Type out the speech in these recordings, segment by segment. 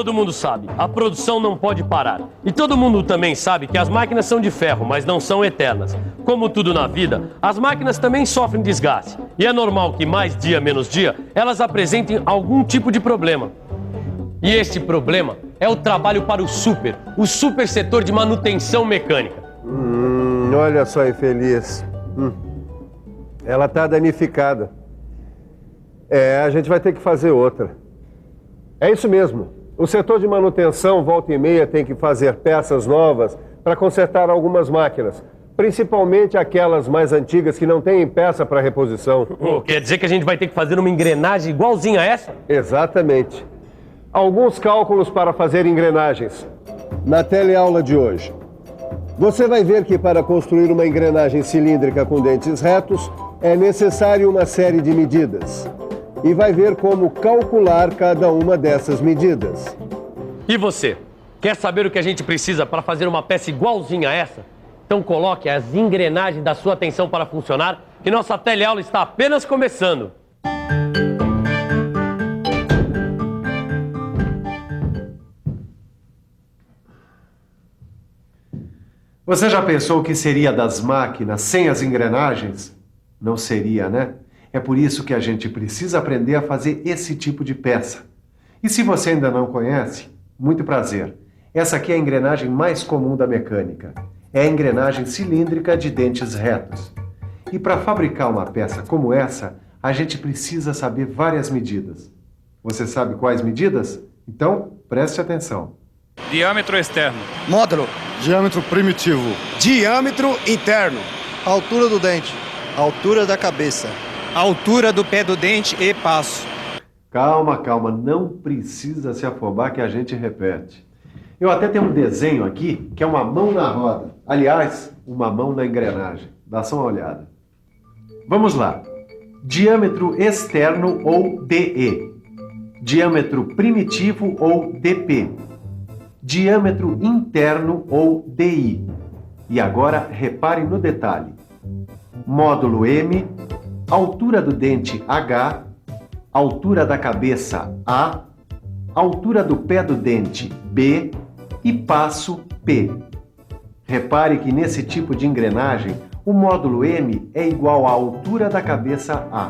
todo mundo sabe, a produção não pode parar. E todo mundo também sabe que as máquinas são de ferro, mas não são eternas. Como tudo na vida, as máquinas também sofrem desgaste. E é normal que mais dia menos dia, elas apresentem algum tipo de problema. E este problema é o trabalho para o super setor de manutenção mecânica. Olha só, infeliz. Ela está danificada. A gente vai ter que fazer outra. É isso mesmo. O setor de manutenção, volta e meia, tem que fazer peças novas para consertar algumas máquinas. Principalmente aquelas mais antigas que não têm peça para reposição. Quer dizer que a gente vai ter que fazer uma engrenagem igualzinha a essa? Exatamente. Alguns cálculos para fazer engrenagens. Na teleaula de hoje, você vai ver que para construir uma engrenagem cilíndrica com dentes retos, é necessário uma série de medidas. E vai ver como calcular cada uma dessas medidas. E você? Quer saber o que a gente precisa para fazer uma peça igualzinha a essa? Então coloque as engrenagens da sua atenção para funcionar, que nossa teleaula está apenas começando. Você já pensou o que seria das máquinas sem as engrenagens? Não seria, né? É por isso que a gente precisa aprender a fazer esse tipo de peça. E se você ainda não conhece, muito prazer. Essa aqui é a engrenagem mais comum da mecânica. É a engrenagem cilíndrica de dentes retos. E para fabricar uma peça como essa, a gente precisa saber várias medidas. Você sabe quais medidas? Então, preste atenção. Diâmetro externo. Módulo. Diâmetro primitivo. Diâmetro interno. Altura do dente. Altura da cabeça. Altura do pé do dente e passo. Calma, calma, não precisa se afobar que a gente repete. Eu até tenho um desenho aqui que é uma mão na roda. Aliás, uma mão na engrenagem. Dá só uma olhada. Vamos lá. Diâmetro externo ou DE. Diâmetro primitivo ou DP. Diâmetro interno ou DI. E agora repare no detalhe. Módulo M, altura do dente H, altura da cabeça A, altura do pé do dente B e passo P. Repare que nesse tipo de engrenagem, o módulo M é igual à altura da cabeça A.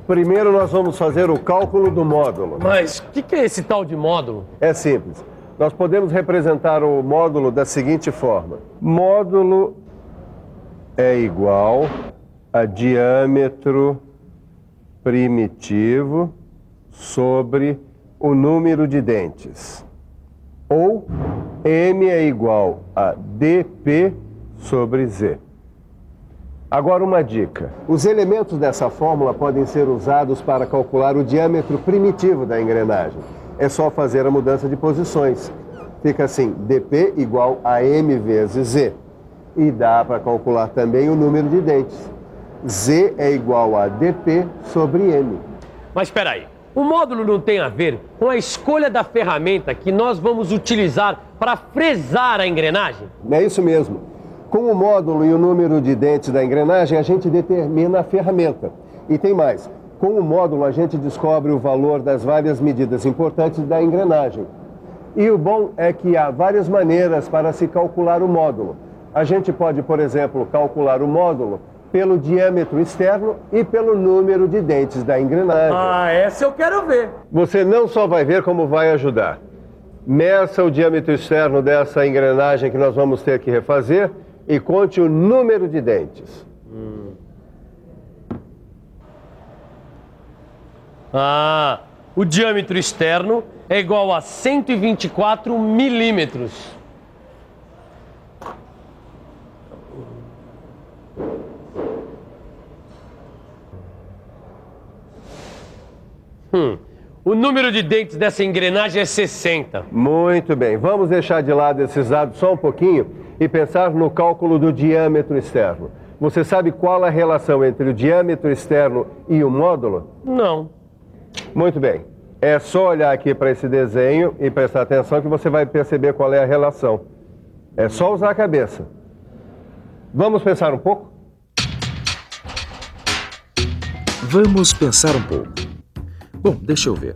Primeiro nós vamos fazer o cálculo do módulo. Mas o que é esse tal de módulo? É simples. Nós podemos representar o módulo da seguinte forma. Módulo é igual a diâmetro primitivo sobre o número de dentes. Ou M é igual a dP sobre Z. Agora uma dica. Os elementos dessa fórmula podem ser usados para calcular o diâmetro primitivo da engrenagem. É só fazer a mudança de posições. Fica assim, dP igual a M vezes Z. E dá para calcular também o número de dentes. Z é igual a dP sobre M. Mas espera aí, o módulo não tem a ver com a escolha da ferramenta que nós vamos utilizar para fresar a engrenagem? É isso mesmo. Com o módulo e o número de dentes da engrenagem, a gente determina a ferramenta. E tem mais. Com o módulo, a gente descobre o valor das várias medidas importantes da engrenagem. E o bom é que há várias maneiras para se calcular o módulo. A gente pode, por exemplo, calcular o módulo pelo diâmetro externo e pelo número de dentes da engrenagem. Essa eu quero ver. Você não só vai ver como vai ajudar. Meça o diâmetro externo dessa engrenagem que nós vamos ter que refazer e conte o número de dentes. O diâmetro externo é igual a 124 milímetros. O número de dentes dessa engrenagem é 60. Muito bem, vamos deixar de lado esses dados só um pouquinho e pensar no cálculo do diâmetro externo. Você sabe qual a relação entre o diâmetro externo e o módulo? Não. Muito bem, é só olhar aqui para esse desenho e prestar atenção que você vai perceber qual é a relação. É só usar a cabeça. Vamos pensar um pouco? Vamos pensar um pouco. Bom, deixa eu ver.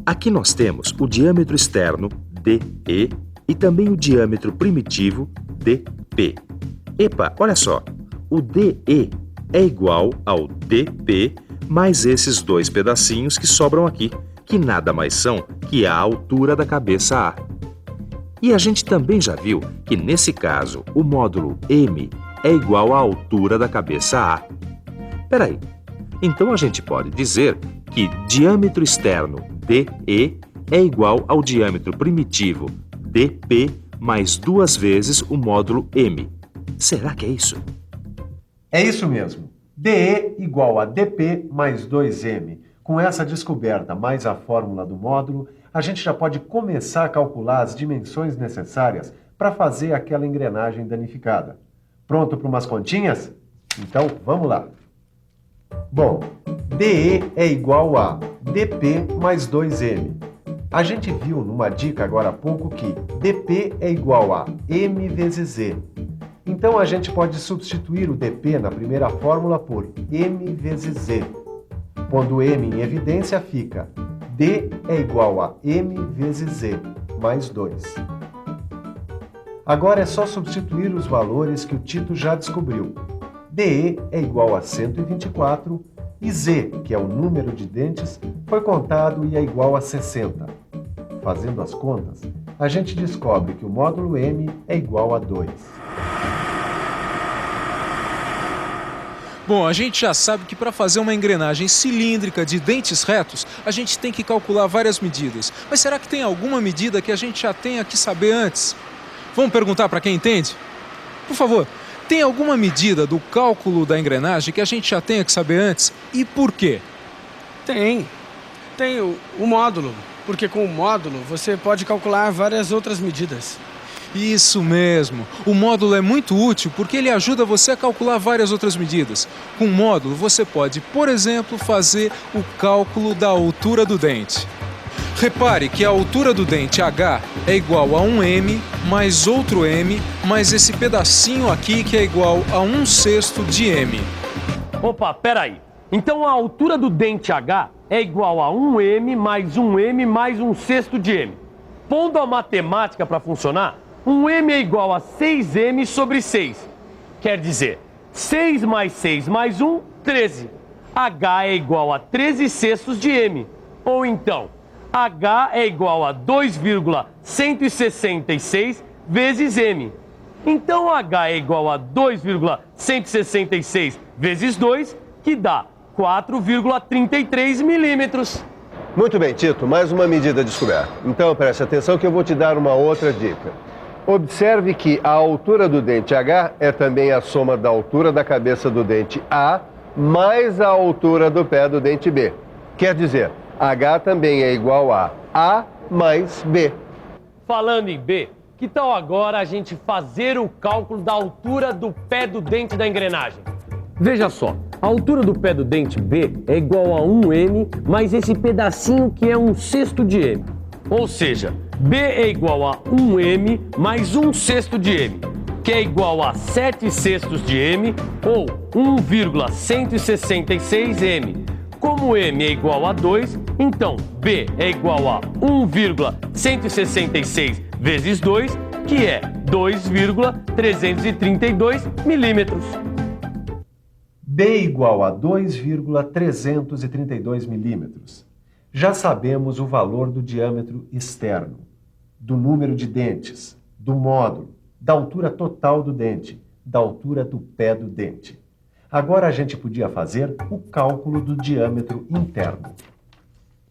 Aqui nós temos o diâmetro externo, DE, e também o diâmetro primitivo, DP. Epa, olha só. O DE é igual ao DP mais esses dois pedacinhos que sobram aqui, que nada mais são que a altura da cabeça A. E a gente também já viu que, nesse caso, o módulo M é igual à altura da cabeça A. Peraí, então a gente pode dizer que diâmetro externo DE é igual ao diâmetro primitivo DP mais 2 vezes o módulo M. Será que é isso? É isso mesmo. DE igual a DP mais 2M. Com essa descoberta mais a fórmula do módulo, a gente já pode começar a calcular as dimensões necessárias para fazer aquela engrenagem danificada. Pronto para umas continhas? Então, vamos lá. Bom, DE é igual a DP mais 2M. A gente viu numa dica agora há pouco que DP é igual a M vezes Z. Então a gente pode substituir o DP na primeira fórmula por M vezes Z. Pondo M em evidência, fica D é igual a M vezes Z, mais 2. Agora é só substituir os valores que o Tito já descobriu. DE é igual a 124 e Z, que é o número de dentes, foi contado e é igual a 60. Fazendo as contas, a gente descobre que o módulo M é igual a 2. Bom, a gente já sabe que para fazer uma engrenagem cilíndrica de dentes retos, a gente tem que calcular várias medidas. Mas será que tem alguma medida que a gente já tenha que saber antes? Vamos perguntar para quem entende? Por favor, tem alguma medida do cálculo da engrenagem que a gente já tenha que saber antes? E por quê? Tem o módulo, porque com o módulo você pode calcular várias outras medidas. Isso mesmo. O módulo é muito útil porque ele ajuda você a calcular várias outras medidas. Com o módulo você pode, por exemplo, fazer o cálculo da altura do dente. Repare que a altura do dente H é igual a 1M mais outro M mais esse pedacinho aqui que é igual a 1/6 de M. Opa, peraí. Então a altura do dente H é igual a 1M mais 1M mais 1/6 de M. Pondo a matemática para funcionar, 1M é igual a 6M sobre 6. Quer dizer, 6 mais 6 mais 1, 13. H é igual a 13/6 de M. Ou então, H é igual a 2,166 vezes M. Então, H é igual a 2,166 vezes 2, que dá 4,33 milímetros. Muito bem, Tito, mais uma medida descoberta. Então, preste atenção que eu vou te dar uma outra dica. Observe que a altura do dente H é também a soma da altura da cabeça do dente A mais a altura do pé do dente B. Quer dizer, H também é igual a A mais B. Falando em B, que tal agora a gente fazer o cálculo da altura do pé do dente da engrenagem? Veja só, a altura do pé do dente B é igual a 1M mais esse pedacinho que é 1/6 de M. Ou seja, B é igual a 1M mais 1/6 de M, que é igual a 7/6 de M ou 1,166 M. Como M é igual a 2, então B é igual a 1,166 vezes 2, que é 2,332 milímetros. B igual a 2,332 milímetros. Já sabemos o valor do diâmetro externo, do número de dentes, do módulo, da altura total do dente, da altura do pé do dente. Agora a gente podia fazer o cálculo do diâmetro interno.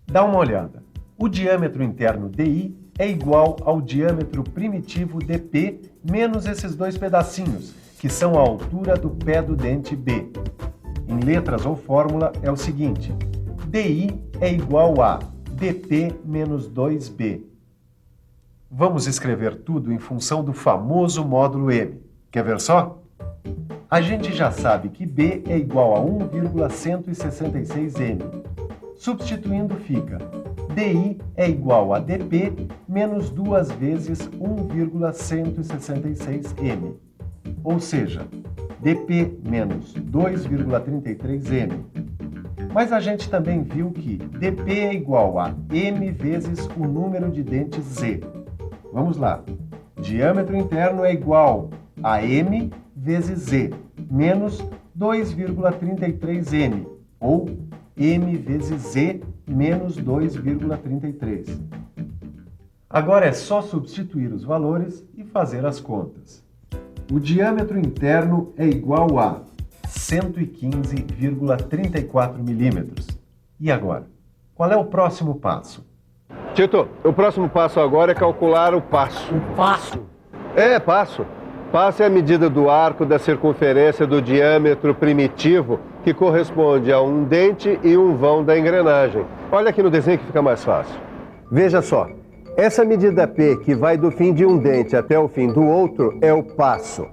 Dá uma olhada. O diâmetro interno DI é igual ao diâmetro primitivo DP menos esses dois pedacinhos, que são a altura do pé do dente B. Em letras ou fórmula é o seguinte: DI é igual a DP menos 2B. Vamos escrever tudo em função do famoso módulo M. Quer ver só? A gente já sabe que B é igual a 1,166M. Substituindo fica DI é igual a DP menos 2 vezes 1,166M. Ou seja, DP menos 2,33M. Mas a gente também viu que dp é igual a m vezes o número de dentes z. Vamos lá. Diâmetro interno é igual a m vezes z, menos 2,33m, ou m vezes z menos 2,33. Agora é só substituir os valores e fazer as contas. O diâmetro interno é igual a 115,34 milímetros. E agora? Qual é o próximo passo? Tito, o próximo passo agora é calcular o passo. Um passo. É, passo. Passo é a medida do arco da circunferência do diâmetro primitivo, que corresponde a um dente e um vão da engrenagem. Olha aqui no desenho que fica mais fácil. Veja só, essa medida P, que vai do fim de um dente até o fim do outro, é o passo.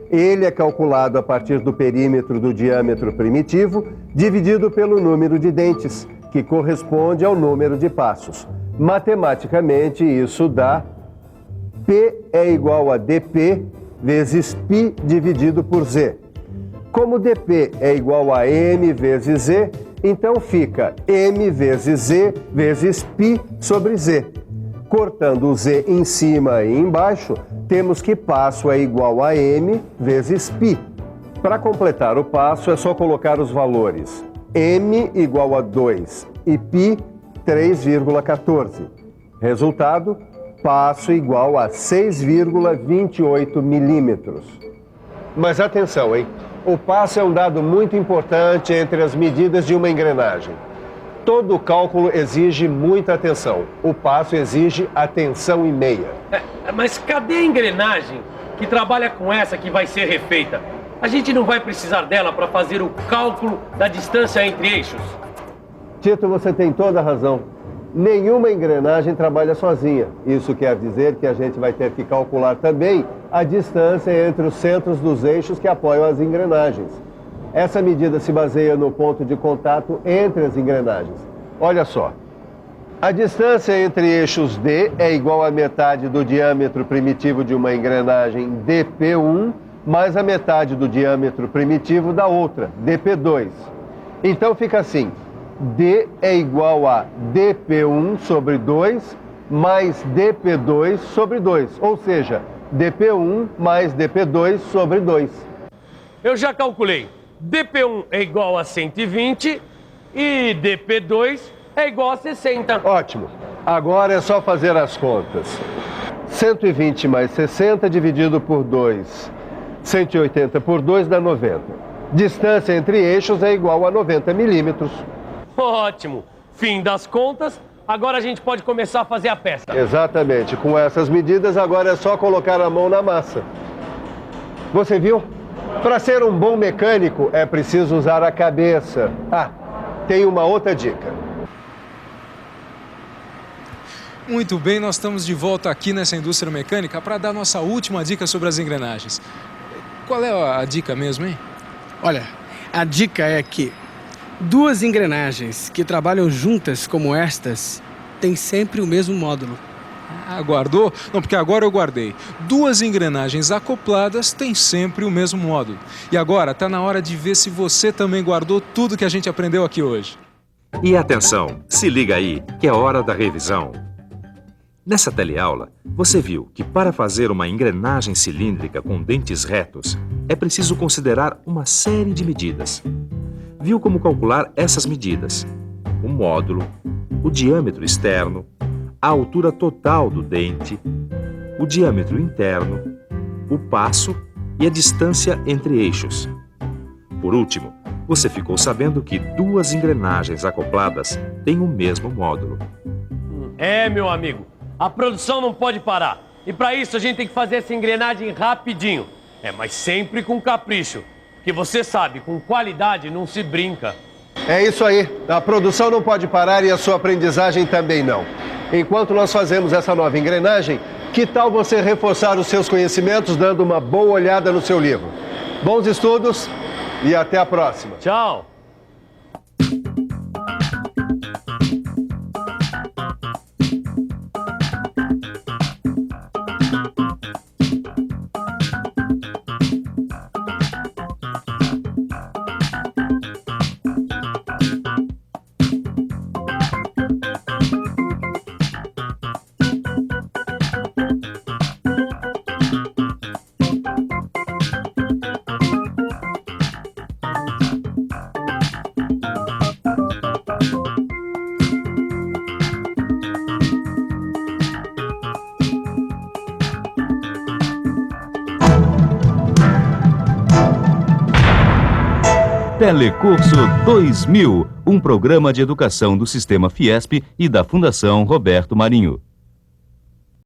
Ele é calculado a partir do perímetro do diâmetro primitivo, dividido pelo número de dentes, que corresponde ao número de passos. Matematicamente, isso dá P é igual a dp vezes π dividido por z. Como dp é igual a m vezes z, então fica m vezes z vezes π sobre z. Cortando o z em cima e embaixo, temos que passo é igual a m vezes π. Para completar o passo, é só colocar os valores. M igual a 2 e π 3,14. Resultado, passo igual a 6,28 milímetros. Mas atenção, hein? O passo é um dado muito importante entre as medidas de uma engrenagem. Todo cálculo exige muita atenção. O passo exige atenção e meia. Mas cadê a engrenagem que trabalha com essa que vai ser refeita? A gente não vai precisar dela para fazer o cálculo da distância entre eixos? Tito, você tem toda a razão. Nenhuma engrenagem trabalha sozinha. Isso quer dizer que a gente vai ter que calcular também a distância entre os centros dos eixos que apoiam as engrenagens. Essa medida se baseia no ponto de contato entre as engrenagens. Olha só. A distância entre eixos D é igual à metade do diâmetro primitivo de uma engrenagem dp1 mais a metade do diâmetro primitivo da outra, dp2. Então fica assim. D é igual a dp1 sobre 2 mais dp2 sobre 2, ou seja, dp1 mais dp2 sobre 2. Eu já calculei. dp1 é igual a 120 e dp2 é igual a 60. Ótimo. Agora é só fazer as contas. 120 mais 60 dividido por 2. 180 por 2 dá 90. Distância entre eixos é igual a 90 milímetros. Ótimo. Fim das contas. Agora a gente pode começar a fazer a peça. Exatamente. Com essas medidas, agora é só colocar a mão na massa. Você viu? Para ser um bom mecânico, é preciso usar a cabeça. Ah, tem uma outra dica. Muito bem, nós estamos de volta aqui nessa indústria mecânica para dar nossa última dica sobre as engrenagens. Qual é a dica mesmo, hein? Olha, a dica é que duas engrenagens que trabalham juntas como estas têm sempre o mesmo módulo. Ah, guardou? Não, porque agora eu guardei. Duas engrenagens acopladas têm sempre o mesmo módulo. E agora está na hora de ver se você também guardou tudo que a gente aprendeu aqui hoje. E atenção, se liga aí, que é hora da revisão. Nessa teleaula, você viu que para fazer uma engrenagem cilíndrica com dentes retos, é preciso considerar uma série de medidas. Viu como calcular essas medidas: o módulo, o diâmetro externo, a altura total do dente, o diâmetro interno, o passo e a distância entre eixos. Por último, você ficou sabendo que duas engrenagens acopladas têm o mesmo módulo. É, meu amigo, a produção não pode parar. E para isso a gente tem que fazer essa engrenagem rapidinho. Mas sempre com capricho. Que você sabe, com qualidade não se brinca. É isso aí. A produção não pode parar e a sua aprendizagem também não. Enquanto nós fazemos essa nova engrenagem, que tal você reforçar os seus conhecimentos dando uma boa olhada no seu livro? Bons estudos e até a próxima. Tchau. Telecurso 2000, um programa de educação do Sistema Fiesp e da Fundação Roberto Marinho.